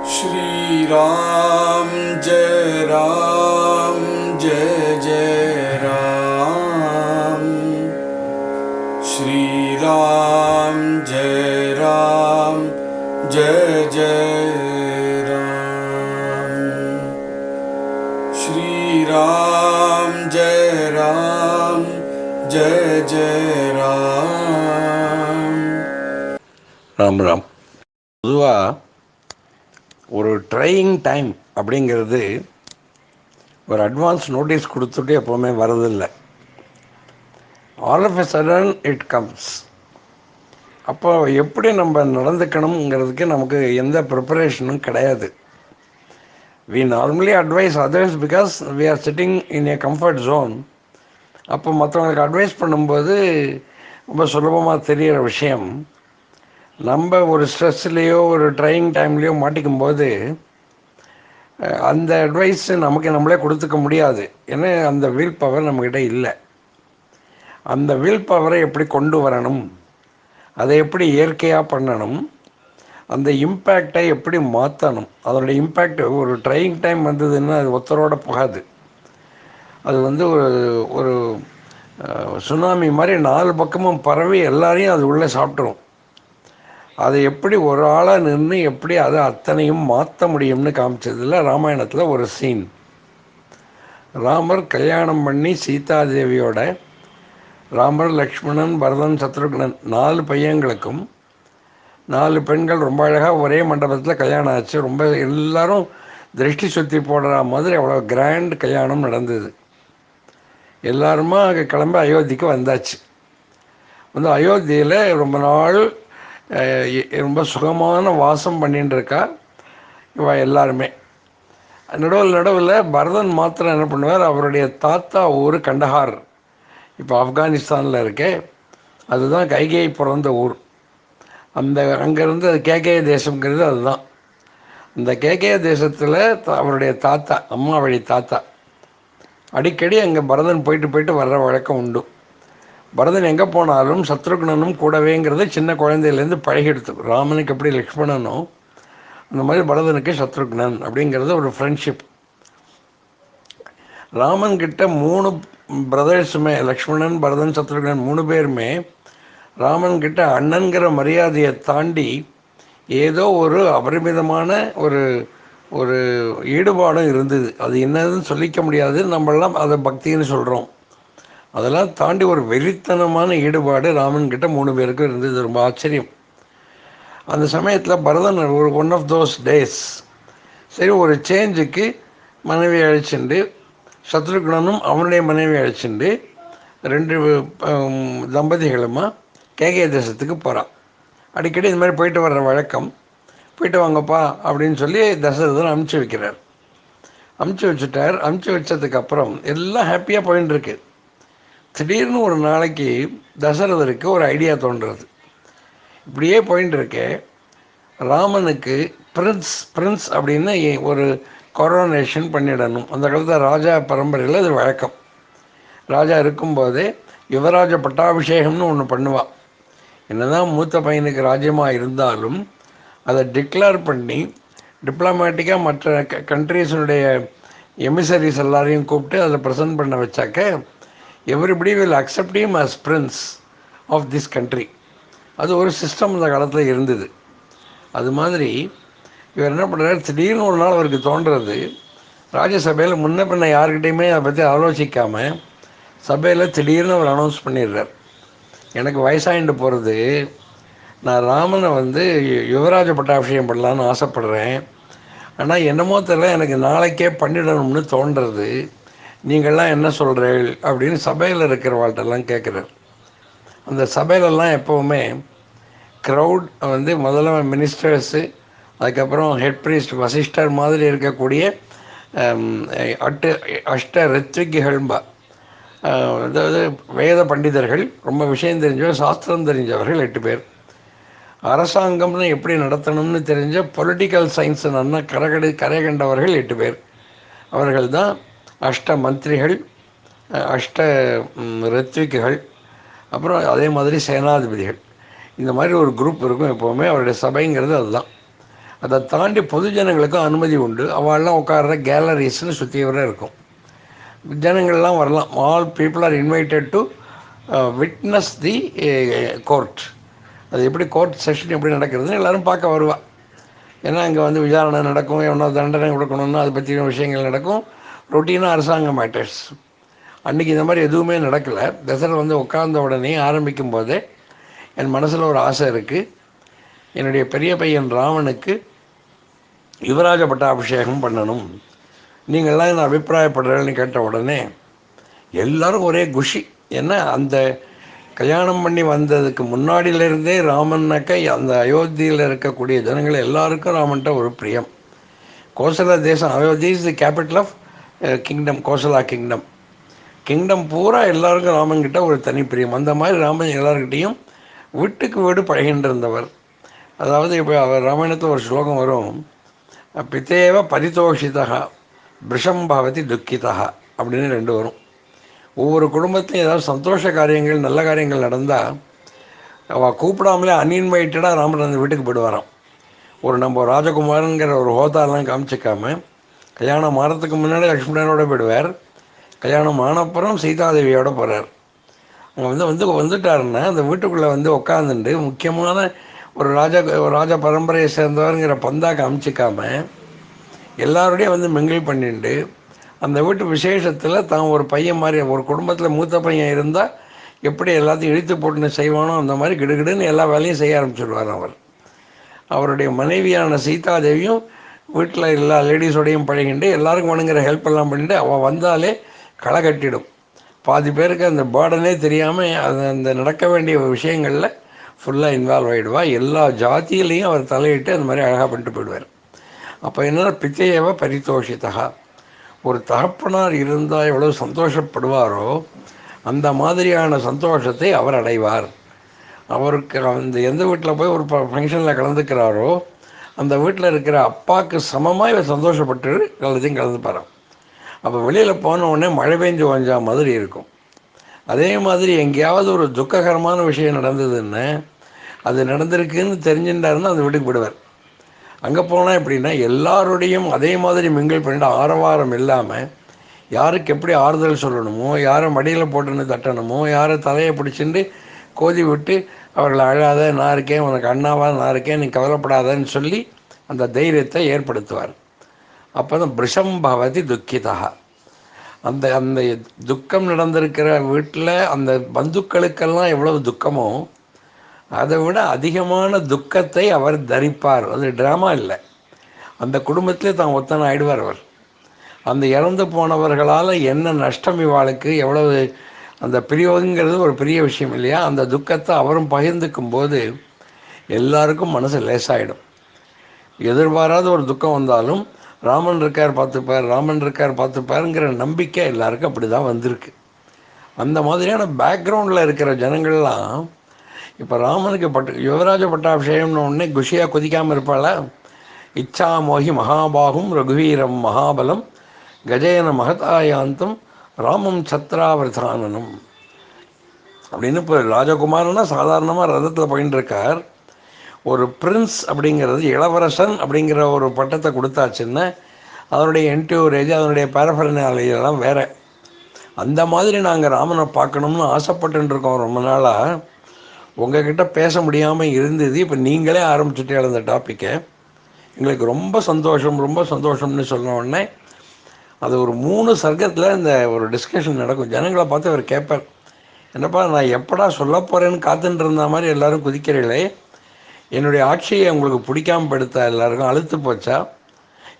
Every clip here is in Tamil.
श्री राम जय राम जय जय राम। श्री राम जय राम जय जय राम। श्री राम जय राम जय जय राम। राम राम। பொதுவாக ஒரு ட்ரையிங் டைம் அப்படிங்கிறது ஒரு அட்வான்ஸ் நோட்டீஸ் கொடுத்துட்டு எப்போவுமே வரதில்லை. All of a sudden it comes. அப்போ எப்படி நம்ம நடந்துக்கணுங்கிறதுக்கு நமக்கு எந்த ப்ரிப்பரேஷனும் கிடையாது. We normally advise others because we are sitting in a comfort zone. அப்போ மற்றவங்களுக்கு அட்வைஸ் பண்ணும்போது ரொம்ப சுலபமாக தெரிகிற விஷயம், நம்ம ஒரு ஸ்ட்ரெஸ்லேயோ ஒரு ட்ரையிங் டைம்லேயோ மாட்டிக்கும் போது அந்த அட்வைஸ் நமக்கு நம்மளே கொடுத்துக்க முடியாது. ஏன்னா அந்த வில் பவர் நம்மக்கிட்ட இல்லை. அந்த வில் பவரை எப்படி கொண்டு வரணும், அதை எப்படி இயற்கையாக பண்ணணும், அந்த இம்பேக்டை எப்படி மாற்றணும். அதோடைய இம்பேக்ட் ஒரு ட்ரையிங் டைம் வந்ததுன்னா அது ஒருத்தரோட போகாது. அது ஒரு ஒரு சுனாமி மாதிரி 4 பக்கமும் பரவி எல்லாரையும் அது உள்ளே சாப்பிட்ரும். அதை எப்படி ஒரு ஆளாக நின்று எப்படி அதை அத்தனையும் மாற்ற முடியும்னு காமிச்சதில் ராமாயணத்தில் ஒரு சீன். ராமர் கல்யாணம் பண்ணி சீதாதேவியோட, ராமர் லக்ஷ்மணன் பரதன் சத்ருக்னன் 4 பையன்களுக்கும் 4 பெண்கள் ரொம்ப அழகாக ஒரே மண்டபத்தில் கல்யாணம் ஆச்சு. ரொம்ப எல்லாரும் திருஷ்டி சுற்றி போடுற மாதிரி அவ்வளோ கிராண்ட் கல்யாணம் நடந்தது. எல்லாருமா கிளம்ப அயோத்திக்கு வந்தாச்சு. அயோத்தியில் ரொம்ப நாள் ரொம்ப சுகமான வாசம் பண்ணிட்டு இருக்கா இவ எல்லாருமே. நடுவில் பரதன் மாத்திரம் என்ன பண்ணுவார், அவருடைய தாத்தா ஊர் கண்டஹார், இப்போ ஆப்கானிஸ்தானில் இருக்கே, அதுதான் கைகேயி பிறந்த ஊர். அங்கேருந்து அது கேகய தேசங்கிறது அதுதான். அந்த கேகய தேசத்தில் அவருடைய தாத்தா, அம்மா வழி தாத்தா, அடிக்கடி அங்கே பரதன் போயிட்டு வர்ற வழக்கம் உண்டு. பரதன் எங்கே போனாலும் சத்ருக்னனும் கூடவேங்கிறது சின்ன குழந்தையிலேருந்து பழகிடுத்து. ராமனுக்கு எப்படி லக்ஷ்மணனோ அந்த மாதிரி பரதனுக்கு சத்ருக்னன் அப்படிங்கிறது ஒரு ஃப்ரெண்ட்ஷிப். ராமன் கிட்ட 3 பிரதர்ஸுமே, லக்ஷ்மணன் பரதன் சத்ருக்னன் 3 பேருமே ராமன் கிட்ட அண்ணன்கிற மரியாதையை தாண்டி ஏதோ ஒரு அபரிமிதமான ஒரு ஒரு ஈடுபாடும் இருந்தது. அது என்னதுன்னு சொல்லிக்க முடியாது. நம்மளாம் அதை பக்தின்னு சொல்கிறோம். அதெல்லாம் தாண்டி ஒரு வெறித்தனமான ஈடுபாடு ராமன் கிட்ட 3 பேருக்கும் இருந்தது. ரொம்ப ஆச்சரியம். அந்த சமயத்தில் பரதன் ஒரு ஒன் ஆஃப் தோஸ் டேஸ் சரி ஒரு சேஞ்சுக்கு மனைவி அழைச்சிண்டு, சத்ருக்னனும் அவனுடைய மனைவி அழைச்சிண்டு 2 தம்பதிகளுமா கேகய தேசத்துக்கு போகிறான். அடிக்கடி இந்த மாதிரி போயிட்டு வர்ற வழக்கம். போயிட்டு வாங்கப்பா அப்படின்னு சொல்லி தசரதன் அமுச்சு வைக்கிறார். அமுச்சு வச்சதுக்கப்புறம் எல்லாம் ஹாப்பியாக போயின்னு இருக்கு. திடீர்னு ஒரு நாளைக்கு தசரதருக்கு ஒரு ஐடியா தோன்றுறது. இப்படியே போயின்னு இருக்கே, ராமனுக்கு பிரின்ஸ் அப்படின்னு ஒரு கொரோனேஷன் பண்ணிடணும். அந்த காலத்தில் ராஜா பரம்பரையில் அது வழக்கம். ராஜா இருக்கும்போதே யுவராஜ பட்டாபிஷேகம்னு ஒன்று பண்ணுவாள். என்னதான் மூத்த பையனுக்கு ராஜ்யமாக இருந்தாலும் அதை டிக்ளேர் பண்ணி டிப்ளமேட்டிக்காக மற்ற கண்ட்ரீஸினுடைய எமிசரிஸ் எல்லாரையும் கூப்பிட்டு அதை ப்ரெசன்ட் பண்ண வச்சாக்க everybody will accept him as prince of this country. அது ஒரு சிஸ்டம் அந்த காலத்தில் இருந்தது. அது மாதிரி இவர் என்ன பண்ணுறாரு, திடீர்னு ஒரு நாள் அவருக்கு தோன்றுறது, ராஜ்யசபையில் முன்ன பின்ன யார்கிட்டையுமே அதை பற்றி ஆலோசிக்காமல் சபையில் திடீர்னு அவர் அனௌன்ஸ் பண்ணிடுறார், எனக்கு வயசாகிட்டு போகிறது, நான் ராமனை யுவராஜ பட்டாபிஷேகம் பண்ணலான்னு ஆசைப்பட்றேன். ஆனால் என்னமோ தெரியல, எனக்கு நாளைக்கே பண்ணிடணும்னு தோன்றுறது, நீங்கள்லாம் என்ன சொல்கிறீர்கள் அப்படின்னு சபையில் இருக்கிறவாழ்கிட்டெல்லாம் கேட்குறார். அந்த சபையிலெல்லாம் எப்போவுமே க்ரௌட் முதல்ல மினிஸ்டர்ஸு, அதுக்கப்புறம் ஹெட் ப்ரீஸ்ட் வசிஷ்டர் மாதிரி இருக்கக்கூடிய அஷ்ட ரித்விக்குகள்பா, அதாவது வேத பண்டிதர்கள், ரொம்ப விஷயம் தெரிஞ்சவர், சாஸ்திரம் தெரிஞ்சவர்கள் 8 பேர், அரசாங்கம்னு எப்படி நடத்தணும்னு தெரிஞ்ச பொலிட்டிக்கல் சயின்ஸ் நல்லா கரை கண்டவர்கள் 8 பேர். அவர்கள் தான் அஷ்ட மந்திரிகள், அஷ்ட ரித்விக்குகள், அப்புறம் அதே மாதிரி சேனாதிபதிகள். இந்த மாதிரி ஒரு குரூப் இருக்கும் எப்போவுமே. அவருடைய சபைங்கிறது அதுதான். அதை தாண்டி பொது ஜனங்களுக்கும் அனுமதி உண்டு. அவள்லாம் உட்கார்ற கேலரிஸ்னு சுற்றியவரை இருக்கும். ஜனங்கள்லாம் வரலாம். All people are invited to witness the court. அது எப்படி கோர்ட் செஷன் எப்படி நடக்கிறதுன்னு எல்லோரும் பார்க்க வருவா. ஏன்னா அங்கே வந்து விசாரணை நடக்கும், எவனோ தண்டனை கொடுக்கணும்னு அதை பற்றின விஷயங்கள் நடக்கும். ரொட்டீனாக அரசாங்க மேட்டர்ஸ். அன்றைக்கி இந்த மாதிரி எதுவுமே நடக்கலை. தசரர் வந்து உட்கார்ந்த உடனே ஆரம்பிக்கும் போதே என் மனசில் ஒரு ஆசை இருக்குது. என்னுடைய பெரிய பையன் ராமனுக்கு யுவராஜ பட்டாபிஷேகம் பண்ணணும், நீங்கள்லாம் என்ன அபிப்பிராயப்படுறேன்னு கேட்ட உடனே எல்லோரும் ஒரே குஷி. ஏன்னா அந்த கல்யாணம் பண்ணி வந்ததுக்கு முன்னாடியிலேருந்தே ராமன்னாக்க அந்த அயோத்தியில் இருக்கக்கூடிய ஜனங்கள் எல்லாருக்கும் ராமன்ட்ட ஒரு பிரியம். கோசலா தேசம், Ayodhya is the capital of kingdom, Kosala kingdom பூரா எல்லாருக்கும் ராமன்கிட்ட ஒரு தனி பிரியம். அந்த மாதிரி ராமன் எல்லாருக்கிட்டையும் வீட்டுக்கு வீடு பழகின்றிருந்தவர். அதாவது இப்போ அவர் ராமாயணத்தில் ஒரு ஸ்லோகம் வரும், பித்தேவ பரிதோஷிதா பிருஷம் பவதி துக்கிதா அப்படின்னு 2 வரும். ஒவ்வொரு குடும்பத்திலையும் ஏதாவது சந்தோஷ காரியங்கள் நல்ல காரியங்கள் நடந்தால் அவள் கூப்பிடாமலே அன்இன்வைட்டடாக ராமன் அந்த வீட்டுக்கு போயிடுவாராம். நம்ம ராஜகுமாரங்கிற ஒரு ஹோதாலாம் காமிச்சிக்காம கல்யாணம் ஆகிறதுக்கு முன்னாடி லக்ஷ்மணனோட போயிடுவார். கல்யாணம் ஆனப்புறம் சீதாதேவியோட போகிறார். அங்கே வந்துட்டாருன்னா அந்த வீட்டுக்குள்ளே உட்காந்துட்டு முக்கியமான ஒரு ராஜ பரம்பரையை சேர்ந்தவருங்கிற பந்தா காமிச்சிக்காம எல்லாரோடையும் மிங்கிள் பண்ணிட்டு அந்த வீட்டு விசேஷத்தில் தான் ஒரு பையன் மாதிரி, ஒரு குடும்பத்தில் மூத்த பையன் இருந்தால் எப்படி எல்லாத்தையும் இழுத்து போட்டுன்னு செய்வானோ அந்த மாதிரி கிடுகிடுன்னு எல்லா வேலையும் செய்ய ஆரம்பிச்சுடுவார் அவர். அவருடைய மனைவியான சீதாதேவியும் வீட்டில் எல்லா லேடிஸோடையும் பழகிண்டு எல்லாருக்கும் வேணுங்கிற ஹெல்ப் எல்லாம் பண்ணிட்டு அவள் வந்தாலே களை கட்டிடும். பாதி பேருக்கு அந்த பேர்டனே தெரியாமல் அந்த நடக்க வேண்டிய விஷயங்களில் ஃபுல்லாக இன்வால்வ் ஆகிடுவாள். எல்லா ஜாதியிலையும் அவர் தலையிட்டு அந்த மாதிரி அழகாக பண்ணிட்டு போயிடுவார். அப்போ என்னென்னா பித்தையவ பரிதோஷிதா, ஒரு தகப்பனார் இருந்தால் எவ்வளோ சந்தோஷப்படுவாரோ அந்த மாதிரியான சந்தோஷத்தை அவர் அடைவார். அவருக்கு எந்த வீட்டில் போய் ஒரு ஃபங்க்ஷனில் கலந்துக்கிறாரோ அந்த வீட்டில் இருக்கிற அப்பாவுக்கு சமமாக இவர் சந்தோஷப்பட்டு எல்லாத்தையும் கலந்துப்பாராம். அப்போ வெளியில் போன உடனே மழை பெஞ்சு வந்தா மாதிரி இருக்கும். அதே மாதிரி எங்கேயாவது ஒரு துக்ககரமான விஷயம் நடந்ததுன்னு அது நடந்திருக்குன்னு தெரிஞ்சுட்டாருன்னா அந்த வீட்டுக்கு போயிடுவார். அங்கே போனால் எப்படின்னா எல்லாரோடையும் அதே மாதிரி மிங்கிள் பண்ணிட்டு ஆரவாரம் இல்லாமல் யாருக்கு எப்படி ஆறுதல் சொல்லணுமோ, யாரை மடியில் போட்டுன்னு தட்டணுமோ, யாரை தலையை பிடிச்சிட்டு கோதி விட்டு அவர்களை அழாத, நான் இருக்கேன், உனக்கு அண்ணாவா நான் இருக்கேன், நீ கவலைப்படாதன்னு சொல்லி அந்த தைரியத்தை ஏற்படுத்துவார். அப்போ தான் பிருஷம் பவதி துக்கிதா. அந்த அந்த துக்கம் நடந்திருக்கிற வீட்டில் அந்த பந்துக்களுக்கெல்லாம் எவ்வளவு துக்கமோ அதை விட அதிகமான துக்கத்தை அவர் தரிப்பார். அது ட்ராமா இல்லை. அந்த குடும்பத்திலே தான் ஒத்தனை ஆயிடுவார் அவர். அந்த இறந்து போனவர்களால் என்ன நஷ்டம் இவாளுக்கு, எவ்வளவு அந்த பிரிவுங்கிறது ஒரு பெரிய விஷயம் இல்லையா? அந்த துக்கத்தை அவரும் பகிர்ந்துக்கும் போது எல்லாருக்கும் மனசு லேசாகிடும். எதிர்பாராத ஒரு துக்கம் வந்தாலும் ராமன் இருக்கார் பார்த்துப்பாருங்கிற நம்பிக்கை எல்லாருக்கும் அப்படி தான் வந்திருக்கு. அந்த மாதிரியான பேக்ரவுண்டில் இருக்கிற ஜனங்கள்லாம் இப்போ ராமனுக்கு யுவராஜ பட்டாபிஷேகம்னு உடனே குஷியாக குதிக்காமல் இருப்பாளா? இச்சா மோகி மகாபாகும் ரகுவீரம் மகாபலம் கஜேன மகதாயாந்தம் ராமம் சத்ராவர்தானனம் அப்படின்னு. இப்போ ராஜகுமாரனா சாதாரணமாக ரதத்தில் போயின்னு இருக்கார். ஒரு பிரின்ஸ் அப்படிங்கிறது, இளவரசன் அப்படிங்கிற ஒரு பட்டத்தை கொடுத்தாச்சுன்னா அதனுடைய என்டூரேஜ், அதனுடைய பேரஃபரனாலியெல்லாம் வேறு. அந்த மாதிரி நாங்கள் ராமனை பார்க்கணும்னு ஆசைப்பட்டுருக்கோம் ரொம்ப நாளாக. உங்ககிட்ட பேச முடியாமல் இருந்தது, இப்போ நீங்களே ஆரம்பிச்சுட்டே அந்த டாப்பிக்கை. எங்களுக்கு ரொம்ப சந்தோஷம்னு சொன்ன உடனே அது ஒரு 3 சர்க்கத்தில் இந்த ஒரு டிஸ்கஷன் நடக்கும். ஜனங்களை பார்த்து அவர் கேட்பார், என்னப்பா நான் எப்படா சொல்ல போகிறேன்னு காத்துட்டு இருந்த மாதிரி எல்லோரும் குதிக்கிறீங்களே, என்னுடைய ஆட்சியை உங்களுக்கு பிடிக்காமல் படுத்தா, எல்லாருக்கும் அழுத்து போச்சா,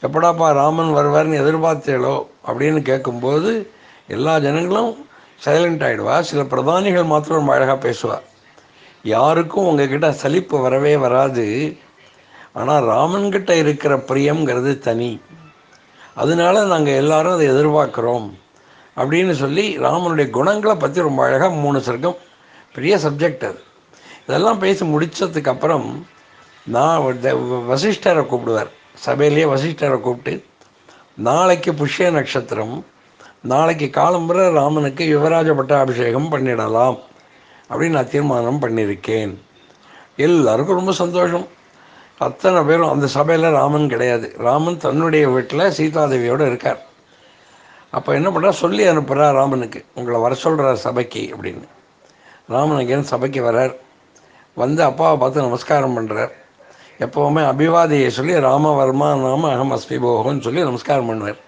எப்படாப்பா ராமன் வருவார்னு எதிர்பார்த்தேளோ அப்படின்னு கேட்கும்போது எல்லா ஜனங்களும் சைலண்ட் ஆகிடுவா. சில பிரதானிகள் மாத்திரம் ரொம்ப அழகாக பேசுவாள். யாருக்கும் உங்ககிட்ட சலிப்பு வரவே வராது. ஆனால் ராமன்கிட்ட இருக்கிற பிரியங்கிறது தனி, அதனால நாங்கள் எல்லாரும் அதை எதிர்பார்க்குறோம் அப்படின்னு சொல்லி ராமனுடைய குணங்களை பற்றி ரொம்ப அழகாக 3 சர்க்கம், பெரிய சப்ஜெக்ட் அது. இதெல்லாம் பேசி முடித்ததுக்கப்புறம் நான் வசிஷ்டரை கூப்பிடுவார். சபையிலேயே வசிஷ்டரை கூப்பிட்டு, நாளைக்கு புஷ்ய நட்சத்திரம், நாளைக்கு காலம்புற ராமனுக்கு யுவராஜ பட்டாபிஷேகம் பண்ணிடலாம் அப்படின்னு நான் தீர்மானம் பண்ணியிருக்கேன். எல்லாருக்கும் ரொம்ப சந்தோஷம். அத்தனை பேரும் அந்த சபையில் ராமன் கிடையாது. ராமன் தன்னுடைய வீட்டில் சீதாதேவியோடு இருக்கார். அப்போ என்ன பண்ணுறா, சொல்லி அனுப்புகிறா ராமனுக்கு, உங்களை வர சொல்கிறார் சபைக்கு அப்படின்னு. ராமன் அங்கேருந்து சபைக்கு வர்றார். வந்து அப்பாவை பார்த்து நமஸ்காரம் பண்ணுறார். எப்போவுமே அபிவாதியை சொல்லி ராமவர்மா நாம அகம் அஸ்மி போகன்னு சொல்லி நமஸ்காரம் பண்ணுவார்.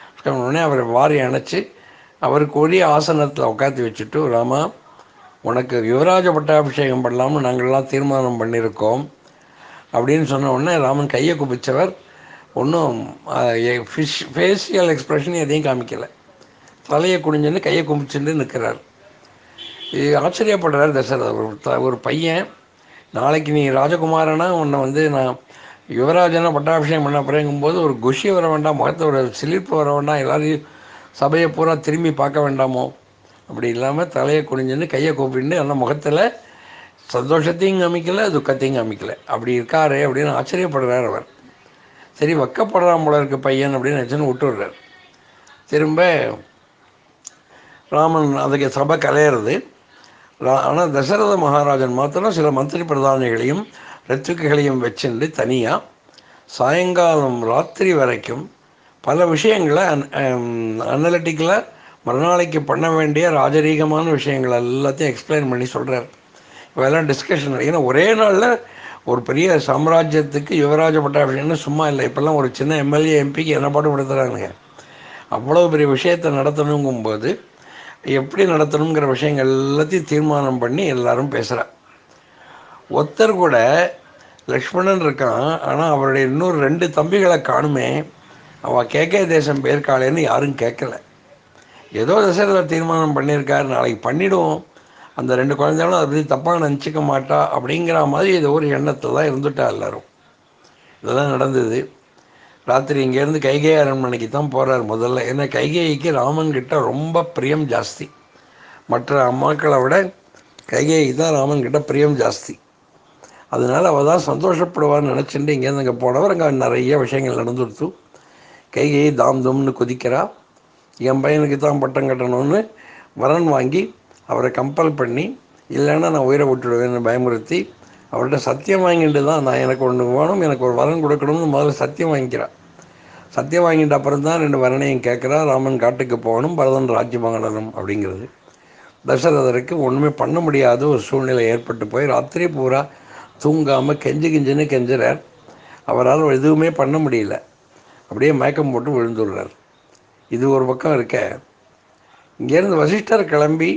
நமஸ்காரம் பண்ணி அவரை வாரி அணைச்சி அவருக்கு உரிய ஆசனத்தில் உட்காந்து வச்சுட்டு, ராமா உனக்கு யுவராஜ பட்டாபிஷேகம் பண்ணலாம்னு நாங்கள்லாம் தீர்மானம் பண்ணியிருக்கோம் அப்படின்னு சொன்ன உடனே ராமன் கையை குப்பிச்சவர் ஒன்றும் ஃபேஷியல் எக்ஸ்ப்ரெஷன் எதையும் காமிக்கலை. தலையை குனிஞ்சுன்னு கையை கும்பிச்சுட்டு நிற்கிறார். இது ஆச்சரியப்படுறார் தசரதர். ஒரு பையன் நாளைக்கு நீ ராஜகுமாரனா உன்னை வந்து நான் யுவராஜனா பட்டாபிஷேகம் பண்ண போகிறேங்கும்போது ஒரு குஷி வர வேண்டாம், முகத்தை ஒரு சிலிர்ப்பு வர வேண்டாம், எல்லாரையும் சபையை பூரா திரும்பி பார்க்க வேண்டாமோ? அப்படி இல்லாமல் தலையை குனிஞ்சுன்னு கையை கூப்பிட்டு அந்த முகத்தில் சந்தோஷத்தையும் காமிக்கலை, துக்கத்தையும் காமிக்கலை. அப்படி இருக்காரு அப்படின்னு ஆச்சரியப்படுறார் அவர். சரி, வெக்கப்படுறான் போல இருக்கு பையன் அப்படின்னு நினச்சுன்னு விட்டுடுறார். திரும்ப ராமன் அதுக்கு சபை கலையிறது. ஆனால் தசரத மகாராஜன் மாத்திரம் சில மந்திரி பிரதானிகளையும் ரித்துக்குகளையும் வச்சுட்டு தனியாக சாயங்காலம் ராத்திரி வரைக்கும் பல விஷயங்களை அனலிட்டிக்கலாக மறுநாளைக்கு பண்ண வேண்டிய ராஜரீகமான விஷயங்கள் எல்லாத்தையும் எக்ஸ்பிளைன் பண்ணி சொல்கிறார். இதெல்லாம் டிஸ்கஷன். ஏன்னா ஒரே நாளில் ஒரு பெரிய சாம்ராஜ்யத்துக்கு யுவராஜ பட்டாபிஷேகம்னு சும்மா இல்லை. இப்போல்லாம் ஒரு சின்ன எம்எல்ஏ எம்பிக்கு என்ன பாட்டு படுத்துகிறாங்க. அவ்வளோ பெரிய விஷயத்தை நடத்தணுங்கும்போது எப்படி நடத்தணுங்கிற விஷயங்கள் எல்லாத்தையும் தீர்மானம் பண்ணி எல்லாரும் பேசுகிறா. ஒருத்தர் கூட லக்ஷ்மணன் இருக்கான், ஆனால் அவருடைய இன்னொரு 2 தம்பிகளை காணுமே, அவள் கேகே தேசம் பேர்க்காளேன்னு யாரும் கேட்கல. ஏதோ தசரதர் தீர்மானம் பண்ணியிருக்காரு, நாளைக்கு பண்ணிவிடுவோம், அந்த 2 குழந்தைகளும் அதை பற்றி தப்பாக நினச்சிக்க மாட்டா அப்படிங்கிற மாதிரி ஏதோ ஒரு எண்ணத்தில் தான் இருந்துட்டா எல்லாரும். இதெல்லாம் நடந்தது. ராத்திரி இங்கேருந்து கைகேயி அரண்மனைக்கு தான் போகிறார் முதல்ல. ஏன்னா கைகேயிக்கு ராமன் கிட்ட ரொம்ப பிரியம் ஜாஸ்தி. மற்ற அம்மாக்களை விட கைகேயிக்கு தான் ராமன் கிட்ட பிரியம் ஜாஸ்தி. அதனால் அவள் தான் சந்தோஷப்படுவான்னு நினச்சிட்டு இங்கேருந்து அங்கே போனவர். அங்கே நிறைய விஷயங்கள் நடந்துடுத்து. கைகேயி தாம் தும்னு குதிக்கிறா. என் பையனுக்கு தான் பட்டம் கட்டணும்னு வரன் வாங்கி அவரை கம்பல் பண்ணி, இல்லைன்னா நான் உயிரை விட்டுடுவேன்னு பயமுறுத்தி அவர்கிட்ட சத்தியம் வாங்கிட்டு தான் நான் எனக்கு ஒன்று வேணும், எனக்கு ஒரு வரன் கொடுக்கணும்னு முதல்ல சத்தியம் வாங்கிக்கிறான். சத்தியம் வாங்கிட்ட அப்புறம் தான் 2 வரனையும் கேட்குறா. ராமன் காட்டுக்கு போகணும், பரதன் ராஜ்யம் வாங்கணும் அப்படிங்கிறது. தசரதருக்கு ஒன்றுமே பண்ண முடியாத ஒரு சூழ்நிலை ஏற்பட்டு போய் ராத்திரி பூரா தூங்காமல் கெஞ்சுன்னு கெஞ்சுறார். அவரால் எதுவுமே பண்ண முடியல. அப்படியே மயக்கம் போட்டு விழுந்துடுறார். இது ஒரு பக்கம் இருக்க, இங்கேருந்து வசிஷ்டர் கிளம்பி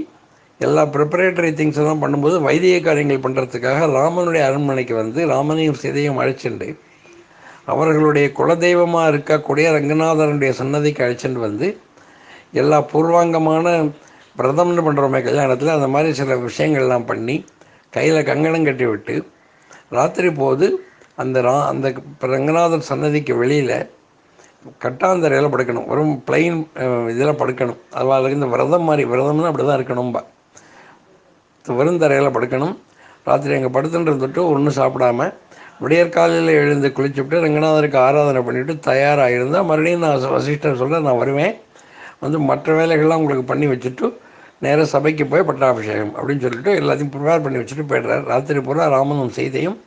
எல்லா ப்ரிப்பரேட்டரி திங்ஸ் எல்லாம் பண்ணும்போது வைதிக காரியங்கள் பண்ணுறதுக்காக ராமனுடைய அரண்மனைக்கு வந்து ராமனையும் சீதையும் அழைச்சிண்டு அவர்களுடைய குலதெய்வமாக இருக்கக்கூடிய ரங்கநாதனுடைய சன்னதிக்கு அழைச்சிட்டு வந்து எல்லா பூர்வாங்கமான பிரதம்னு பண்ணுறோமே கல்யாணத்தில், அந்த மாதிரி சில விஷயங்கள்லாம் பண்ணி கையில் கங்கணம் கட்டி விட்டு ராத்திரி போது அந்த ரங்கநாதன் சன்னதிக்கு வெளியில் கட்டாந்தரையில் படுக்கணும். வெறும் பிளைன் இதில் படுக்கணும். அதுவாக இந்த விரதம் மாதிரி, விரதம்னு அப்படி தான் இருக்கணும்பா. வெறுந்தரையில் படுக்கணும். ராத்திரி அங்கே படுத்துட்டு இருந்துட்டு ஒன்றும் சாப்பிடாம விடியற்காலையில் எழுந்து குளிச்சுவிட்டு ரங்கநாதருக்கு ஆராதனை பண்ணிவிட்டு தயாராக இருந்தால் மறுபடியும் நான் வசிஷ்டர் சொல்கிறேன், நான் வருவேன், வந்து மற்ற வேலைகள்லாம் உங்களுக்கு பண்ணி வச்சுட்டு நேராக சபைக்கு போய் பட்டாபிஷேகம் அப்படின்னு சொல்லிட்டு எல்லாத்தையும் ப்ரிப்பேர் பண்ணி வச்சுட்டு போய்டுறார். ராத்திரி பூரா ராமனும் சீதையும்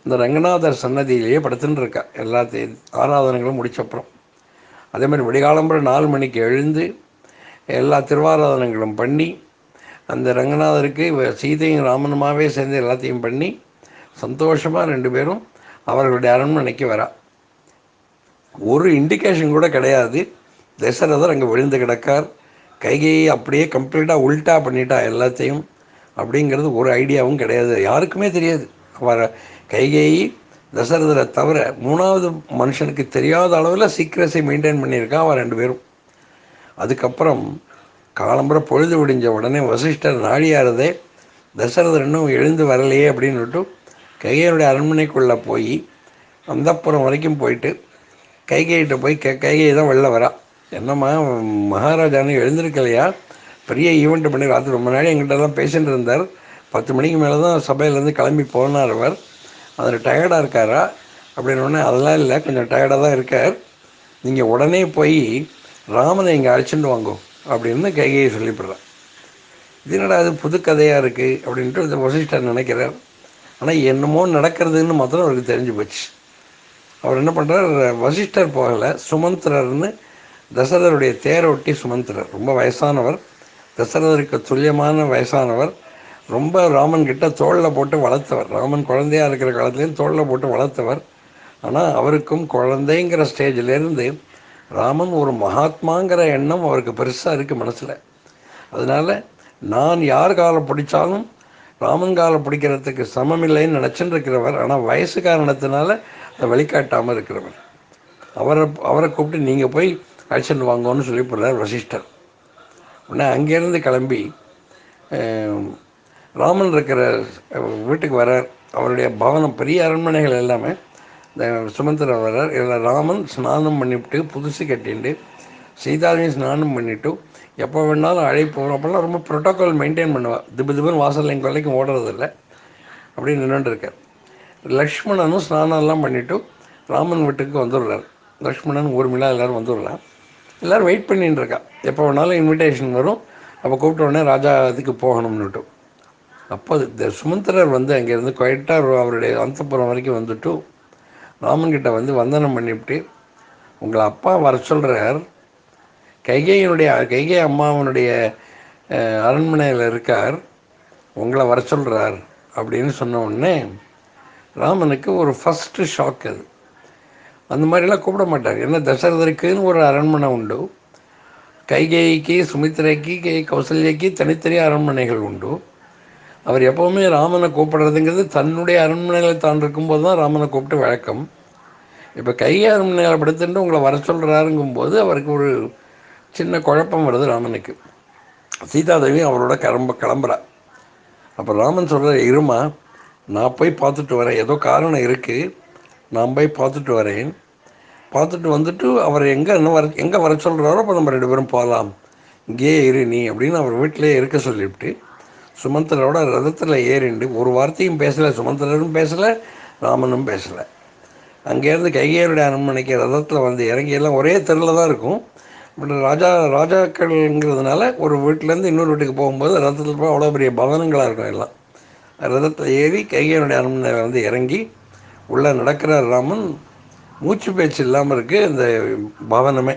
இந்த ரங்கநாதர் சன்னதியிலேயே படுத்துன்னு இருக்கா. எல்லாத்தையும் ஆராதனைகளும் முடிச்சப்புறம் அதே மாதிரி விடிகாலம்புற 4 மணிக்கு எழுந்து எல்லா திருவாராதனைகளும் பண்ணி அந்த ரங்கநாதருக்கு சீதையும் ராமனுமாவே சேர்ந்து எல்லாத்தையும் பண்ணி சந்தோஷமாக 2 பேரும் அவர்களுடைய அரண்மனைக்கு வரா. ஒரு இண்டிகேஷன் கூட கிடையாது. தசரதர் அங்கே விழுந்து கிடக்கார். கைகையை அப்படியே கம்ப்ளீட்டாக உல்ட்டா பண்ணிட்டா எல்லாத்தையும். அப்படிங்கிறது ஒரு ஐடியாவும் கிடையாது, யாருக்குமே தெரியாது. அவர் கைகேயி தசரதரை தவிர 3வது மனுஷனுக்கு தெரியாத அளவில் சீக்கிரஸை மெயின்டைன் பண்ணியிருக்கான் அவன் 2 பேரும். அதுக்கப்புறம் காலம்புற பொழுது விடிஞ்ச உடனே வசிஷ்டர் நாடியாரதே தசரதர் இன்னும் எழுந்து வரலையே அப்படின்னுட்டு கைகையோடைய அரண்மனைக்குள்ளே போய் அந்தப்புறம் வரைக்கும் போயிட்டு கைகையிட்ட போய் கைகை தான் வெளில வரா. என்னம்மா மகாராஜான்னு எழுந்திருக்கலையா? பெரிய ஈவெண்ட் பண்ணி ராத்திரி ரொம்ப நாள் எங்கிட்ட தான் பேசிகிட்டு இருந்தார். 10 மணிக்கு மேலே தான் சபையிலேருந்து கிளம்பி போனார் அவர். அதில் டயர்டாக இருக்காரா அப்படின்னோடனே, அதெல்லாம் இல்லை, கொஞ்சம் டயர்டாக தான் இருக்கார், நீங்கள் உடனே போய் ராமனை இங்கே அழைச்சிட்டு வாங்கோ அப்படின்னு கைகையை சொல்லிவிடுறான். இது என்னடா அது புது கதையாக இருக்குது அப்படின்ட்டு வசிஷ்டர் நினைக்கிறார். ஆனால் என்னமோ நடக்கிறதுன்னு மாத்திரம் அவருக்கு தெரிஞ்சு போச்சு. அவர் என்ன பண்ணுறார், வசிஷ்டர் போகலை, சுமந்திரர்னு தசரதருடைய தேரொட்டி சுமந்திரர், ரொம்ப வயசானவர், தசரதருக்கு துல்லியமான வயசானவர், ரொம்ப ராமன் கிட்ட தோளில் போட்டு வளர்த்தவர், ராமன் குழந்தையாக இருக்கிற காலத்துலேயும் தோளில் போட்டு வளர்த்தவர். ஆனால் அவருக்கும் குழந்தைங்கிற ஸ்டேஜிலேருந்து ராமன் ஒரு மகாத்மாங்கிற எண்ணம் அவருக்கு பெருசாக இருக்குது மனசில். அதனால் நான் யார் காலை பிடிச்சாலும் ராமன் காலை பிடிக்கிறதுக்கு சமமில்லைன்னு நினச்சின்னு இருக்கிறவர். ஆனால் வயசு காரணத்தினால அதை வெளிக்காட்டாமல் இருக்கிறவர். அவரை கூப்பிட்டு நீங்கள் போய் அழைச்சிட்டு வாங்கன்னு சொல்லி போடுறார் வசிஷ்டர். உடனே அங்கேருந்து கிளம்பி ராமன் இருக்கிற வீட்டுக்கு வர்றார். அவருடைய பவனம், பெரிய அரண்மனைகள் எல்லாமே இந்த சுமந்திரர் வர்றார். இதில் ராமன் ஸ்நானம் பண்ணிவிட்டு புதுசு கட்டிட்டு சீதாவையும் ஸ்நானம் பண்ணிவிட்டு எப்போ வேணாலும் அழைப்பு வரும். அப்போல்லாம் ரொம்ப ப்ரோட்டோக்கால் மெயின்டைன் பண்ணுவாள். திபுன்னு வாசல் எங்கள் கொள்ளைக்கும் ஓடுறதில்லை, அப்படி நின்றுட்டுருக்கார். லக்ஷ்மணனும் ஸ்நானம்லாம் பண்ணிவிட்டு ராமன் வீட்டுக்கு வந்துடுறார். லக்ஷ்மணன் ஊர்மிளா எல்லோரும் வந்துடுறார். எல்லோரும் வெயிட் பண்ணிட்டு இருக்கா, எப்போ வேணாலும் இன்விடேஷன் வரும், அப்போ கூப்பிட்ட உடனே ராஜா இதுக்கு போகணும்னுட்டு. அப்போ இந்த சுமந்திரர் வந்து அங்கேருந்து குவைட்டாக அவருடைய அந்தப்புறம் வரைக்கும் வந்துட்டு ராமன்கிட்ட வந்து வந்தனம் பண்ணிவிட்டு, உங்களை அப்பா வர சொல்கிறார், கைகை அம்மாவனுடைய அரண்மனையில் இருக்கார், உங்களை வர சொல்கிறார் அப்படின்னு சொன்ன உடனே ராமனுக்கு ஒரு ஃபஸ்ட்டு ஷாக். அது அந்த மாதிரிலாம் கூப்பிட மாட்டார். ஏன்னா தசரதருக்குன்னு ஒரு அரண்மனை உண்டு, கைகேயிக்கு, சுமித்திரைக்கு, கௌசல்யக்கு தனித்தனி அரண்மனைகள் உண்டு. அவர் எப்போவுமே ராமனை கூப்பிடுறதுங்கிறது தன்னுடைய அரண்மனையில் தான் இருக்கும்போது தான் ராமனை கூப்பிட்டு வழக்கம். இப்போ கைகை அரண்மனையில் படுத்துட்டு உங்களை வர சொல்கிறாருங்கும்போது அவருக்கு ஒரு சின்ன குழப்பம் வருது ராமனுக்கு. சீதாதேவி அவரோட கிளம்புறா. அப்போ ராமன் சொல்கிற, இருமா நான் போய் பார்த்துட்டு வரேன், ஏதோ காரணம் இருக்குது, நான் போய் பார்த்துட்டு வரேன், பார்த்துட்டு வந்துட்டு அவர் எங்கே வர சொல்கிறாரோ அப்போ நம்ம 2 பேரும் போகலாம், இங்கேயே இரு நீ அப்படின்னு அவர் வீட்டிலே இருக்க சொல்லிவிட்டு சுமந்திரரோட ரதத்தில் ஏறிண்டு ஒரு வார்த்தையும் பேசலை. சுமந்திரரும் பேசலை, ராமனும் பேசலை. அங்கேருந்து கைகையருடைய அரண்மனைக்கு ரதத்தில் வந்து இறங்கியெல்லாம் ஒரே தெருவில் தான் இருக்கும். பட் ராஜாக்கள்ங்கிறதுனால ஒரு வீட்டிலேருந்து இன்னொரு வீட்டுக்கு போகும்போது ரதத்தில் போய் அவ்வளோ பெரிய பவனங்களாக இருக்கும். எல்லாம் ரதத்தில் ஏறி கைகையருடைய அரண்மனையில் வந்து இறங்கி உள்ளே நடக்கிற ராமன். மூச்சு பேச்சு இல்லாமல் இருக்குது இந்த பவனமே.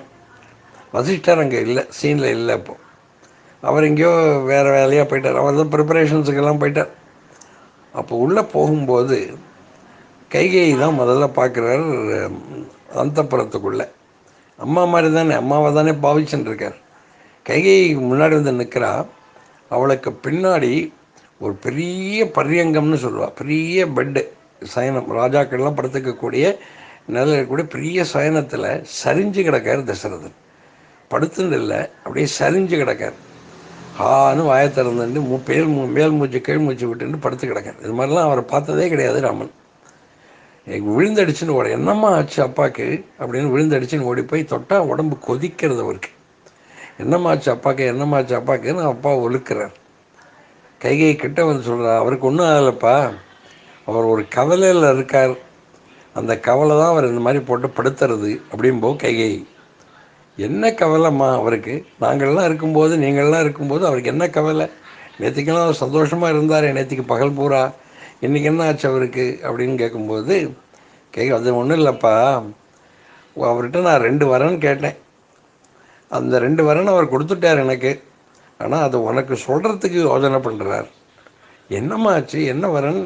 வசிஷ்டர் அங்கே இல்லை, சீனில் இல்லை. அப்போது அவர் எங்கேயோ வேறு வேலையாக போயிட்டார், அவர் தான் ப்ரிப்பரேஷன்ஸுக்கெல்லாம் போயிட்டார். அப்போ உள்ளே போகும்போது கைகை தான் முதல்ல பார்க்குறார். அந்தப்புறத்துக்குள்ளே அம்மா மாதிரி தானே, அம்மாவை தானே பாவிச்சுன்னு இருக்கார். கைகை முன்னாடி வந்து நிற்கிறா. அவளுக்கு பின்னாடி ஒரு பெரிய பரியங்கம்னு சொல்லுவாள், பெரிய பெட்டு சயனம், ராஜாக்கள்லாம் படுத்துக்கக்கூடிய நிலையில் கூட பெரிய சயனத்தில் சரிஞ்சு கிடக்கார் தசரதன். படுத்துன்னு இல்லை, அப்படியே சரிஞ்சு கிடக்கார். ஹான்னு வாயை திறந்துட்டு மேல் மூச்சு கீழ் மூச்சு விட்டுன்னு படுத்து கிடக்கார். இது மாதிரிலாம் அவரை பார்த்ததே கிடையாது ராமன். விழுந்தடிச்சுன்னு ஓட, என்னம்மா ஆச்சு அப்பாவுக்கு அப்படின்னு விழுந்தடிச்சுன்னு ஓடி போய் தொட்டால் உடம்பு கொதிக்கிறது அவருக்கு. என்னம்மா ஆச்சு அப்பாவுக்கு, என்னம்மா ஆச்சு அப்பாவுக்குன்னு அப்பா ஒழுக்கிறார். கைகை கிட்ட வந்து சொல்கிறார், அவருக்கு ஒன்றும் ஆகலைப்பா, அவர் ஒரு கவலையில் இருக்கார், அந்த கவலை தான் அவர் இந்த மாதிரி போட்டு படுத்துறது அப்படின்போ. கைகை, என்ன கவலைம்மா அவருக்கு, நாங்கள்லாம் இருக்கும்போது நீங்கள்லாம் இருக்கும்போது அவருக்கு என்ன கவலை, நேற்றுக்கெல்லாம் அவர் சந்தோஷமாக இருந்தார், நேற்றுக்கு பகல் பூரா, இன்றைக்கி என்ன ஆச்சு அவருக்கு அப்படின்னு கேட்கும்போது அது ஒன்றும் இல்லைப்பா, அவர்கிட்ட நான் 2 வரன்னு கேட்டேன், அந்த 2 வரன் அவர் கொடுத்துட்டார் எனக்கு, ஆனால் அது உனக்கு சொல்கிறதுக்கு யோசனை பண்ணுறார். என்னம்மா ஆச்சு, என்ன வரன்,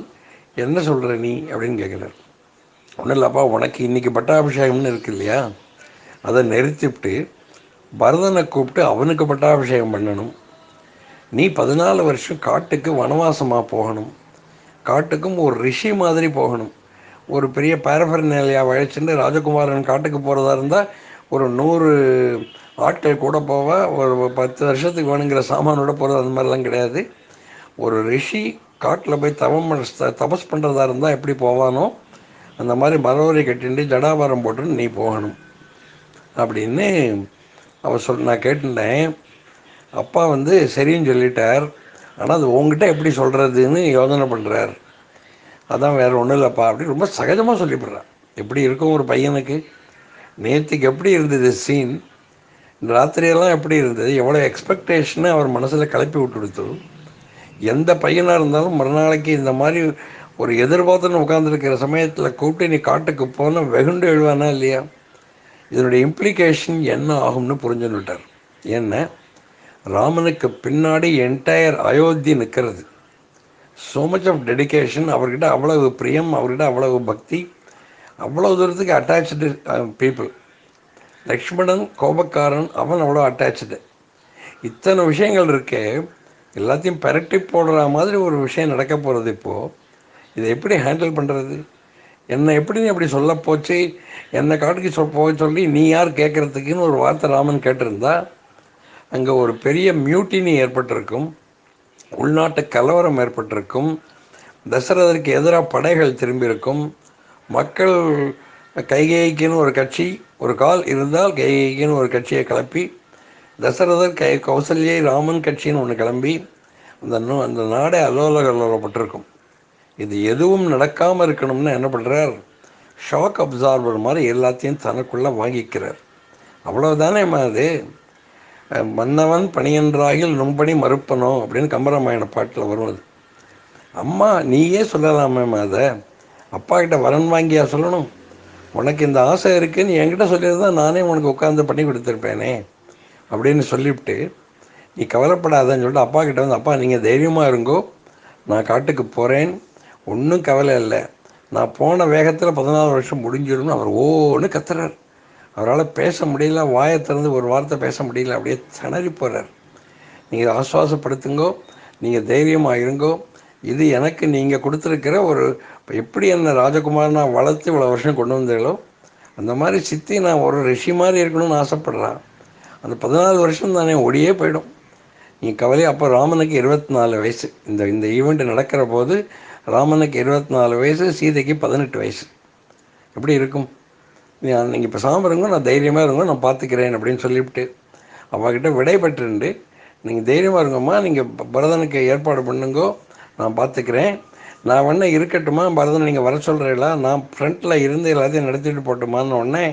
என்ன சொல்கிற நீ அப்படின்னு கேட்குறார். ஒன்றும் இல்லைப்பா, உனக்கு இன்றைக்கி பட்டாபிஷேகம்னு இருக்கு இல்லையா, அதை நிறுத்திவிட்டு பரதனை கூப்பிட்டு அவனுக்கு பட்டாபிஷேகம் பண்ணணும். நீ 14 வருஷம் காட்டுக்கு வனவாசமாக போகணும், காட்டுக்கும் ஒரு ரிஷி மாதிரி போகணும். ஒரு பெரிய பேரஃபர்னேலியா வளைச்சுட்டு ராஜகுமாரன் காட்டுக்கு போகிறதா இருந்தால் ஒரு 100 ஆட்கள் கூட போவா, ஒரு 10 வருஷத்துக்கு வேணுங்கிற சாமானோட போகிறது அந்த மாதிரிலாம் கிடையாது. ஒரு ரிஷி காட்டில் போய் தபஸ் பண்ணுறதா இருந்தால் எப்படி போவானோ அந்த மாதிரி மரவரை கட்டிட்டு ஜடாபாரம் போட்டுன்னு நீ போகணும் அப்படின்னு அவர் நான் கேட்டுட்டேன். அப்பா வந்து சரின்னு சொல்லிட்டார், ஆனால் அது உங்ககிட்ட எப்படி சொல்கிறதுன்னு யோசனை பண்ணுறார். அதான் வேறு ஒன்றும் இல்லைப்பா அப்படின்னு ரொம்ப சகஜமாக சொல்லிவிடுறான். எப்படி இருக்கும் ஒரு பையனுக்கு, நேற்றுக்கு எப்படி இருந்தது சீன், ராத்திரியெல்லாம் எப்படி இருந்தது, எவ்வளோ எக்ஸ்பெக்டேஷனை அவர் மனசில் கிளப்பி விட்டு கொடுத்து. எந்த பையனாக இருந்தாலும் மறுநாளைக்கு இந்த மாதிரி ஒரு எதிர்பார்த்துன்னு உட்காந்துருக்கிற சமயத்தில் கூப்பிட்டு நீ காட்டுக்கு போன வெகுண்டு எழுவானா இல்லையா? இதனுடைய இம்ப்ளிகேஷன் என்ன ஆகும்னு புரிஞ்சுன்னுட்டார். ஏன்னா ராமனுக்கு பின்னாடி என்டையர் அயோத்தி நிற்கிறது. ஸோ மச் ஆஃப் டெடிக்கேஷன், அவர்கிட்ட அவ்வளவு பிரியம், அவர்கிட்ட அவ்வளவு பக்தி, அவ்வளோ தூரத்துக்கு அட்டாச்சு பீப்புள். லக்ஷ்மணன் கோபக்காரன், அவன் அவ்வளோ அட்டாச்சு. இத்தனை விஷயங்கள் இருக்கே, எல்லாத்தையும் பெரட்டி போடுற மாதிரி ஒரு விஷயம் நடக்க போகிறது. இப்போது இதை எப்படி ஹேண்டில் பண்ணுறது? என்னை எப்படி அப்படி சொல்ல போச்சு, என்னை காட்டுக்கு போக சொல்லி நீ யார் கேட்குறதுக்குன்னு ஒரு வார்த்தை ராமன் கேட்டிருந்தா அங்கே ஒரு பெரிய மியூட்டினி ஏற்பட்டிருக்கும், உள்நாட்டு கலவரம் ஏற்பட்டிருக்கும், தசரதற்கு எதிராக படைகள் திரும்பியிருக்கும், மக்கள் கைகேயிக்குன்னு ஒரு கட்சி, ஒரு கால் இருந்தால் கைகேயிக்குன்னு ஒரு கட்சியை கிளப்பி, தசரதர் கௌசல்யை ராமன் கட்சின்னு ஒன்று கிளம்பி அந்த நாடே அல்லோலப்பட்டிருக்கும். இது எதுவும் நடக்காமல் இருக்கணும்னு என்ன பண்ணுறார்? ஷாக் அப்சார்வர் மாதிரி எல்லாத்தையும் தனக்குள்ளே வாங்கிக்கிறார். அவ்வளோதானே அது. மன்னவன் பணியன்றாயில் நும்பணி மறுப்பனோ அப்படின்னு கம்பராமாயண பாட்டில் வருவது. அம்மா நீயே சொல்லலாமே அதை, அப்பா கிட்ட வரன் வாங்கியா சொல்லணும்? உனக்கு இந்த ஆசை இருக்குன்னு என்கிட்ட சொல்லியிருந்தால் நானே உனக்கு உட்காந்து பண்ணி கொடுத்துருப்பேனே அப்படின்னு சொல்லிவிட்டு, நீ கவலைப்படாதன்னு சொல்லிட்டு அப்பா கிட்ட வந்து, அப்பா நீங்கள் தைரியமாக இருங்கோ, நான் காட்டுக்கு போகிறேன், ஒன்றும் கவலை இல்லை, நான் போன வேகத்தில் 14 வருஷம் முடிஞ்சிடும்னு அவர் ஓன்னு கத்துறார். அவரால் பேச முடியல, வாயை திறந்து ஒரு வார்த்தை பேச முடியல, அப்படியே திணறி போகிறார். நீங்கள் ஆசுவாசப்படுத்துங்கோ, நீங்கள் தைரியமாக இருங்கோ, இது எனக்கு நீங்கள் கொடுத்துருக்கிற ஒரு, எப்படி என்னை ராஜகுமாரனா வளர்த்து இவ்வளோ வருஷம் கொண்டு வந்தீங்களோ அந்த மாதிரி சித்தி நான் ஒரு ரிஷி மாதிரி இருக்கணும்னு ஆசைப்பட்றான். அந்த 14 வருஷம் தானே ஒடியே போயிடும். நீ கவலை. அப்போ ராமனுக்கு 24 வயசு. இந்த ஈவெண்ட் நடக்கிற போது ராமனுக்கு 24 வயசு, சீதைக்கு 18 வயசு. எப்படி இருக்கும்? நீங்கள் இப்போ சாம்பிடுங்க, நான் தைரியமாக இருங்க, நான் பார்த்துக்கிறேன் அப்படின்னு சொல்லிவிட்டு அவகிட்ட விடை பெற்றுண்டு, நீங்கள் தைரியமாக இருங்கம்மா, நீங்கள் பரதனுக்கு ஏற்பாடு பண்ணுங்கோ, நான் பார்த்துக்கிறேன், நான் வேணா இருக்கட்டுமா, பரதன் நீங்கள் வர சொல்கிறீங்களா, நான் ஃப்ரண்ட்டில் இருந்து எல்லாத்தையும் நடத்திட்டு போட்டுமான்னு உடனே